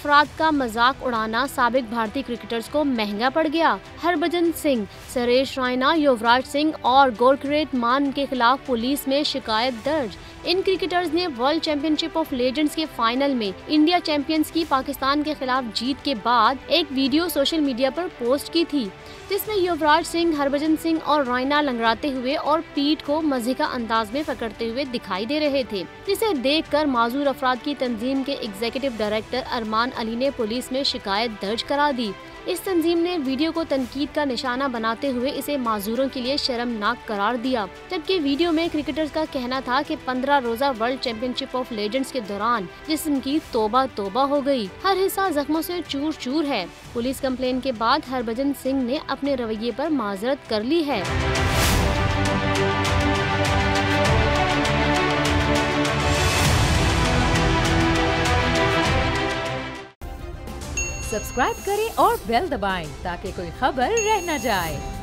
अफराद का मजाक उड़ाना साबिक भारतीय क्रिकेटर्स को महंगा पड़ गया। हरभजन सिंह, सुरेश रैना, युवराज सिंह और गुरप्रीत मान के खिलाफ पुलिस में शिकायत दर्ज। इन क्रिकेटर्स ने वर्ल्ड चैंपियनशिप ऑफ लेजेंड्स के फाइनल में इंडिया चैंपियंस की पाकिस्तान के खिलाफ जीत के बाद एक वीडियो सोशल मीडिया पर पोस्ट की थी, जिसमें युवराज सिंह, हरभजन सिंह और रैना लंगड़ाते हुए और पीठ को मजे का अंदाज में पकड़ते हुए दिखाई दे रहे थे, जिसे देखकर माजूर अफराद की तंजीम के एग्जीक्यूटिव डायरेक्टर अरमान अली ने पुलिस में शिकायत दर्ज करा दी। इस तंजीम ने वीडियो को तनकीद का निशाना बनाते हुए इसे माजूरों के लिए शर्मनाक करार दिया, जबकि वीडियो में क्रिकेटर्स का कहना था कि 15 रोजा वर्ल्ड चैंपियनशिप ऑफ लेजेंड्स के दौरान जिस्म की तौबा तौबा हो गई, हर हिस्सा जख्मों से चूर चूर है। पुलिस कंप्लेन के बाद हरभजन सिंह ने अपने रवैये पर माजरत कर ली है। सब्सक्राइब करें और बेल दबाएं ताकि कोई खबर रह न जाए।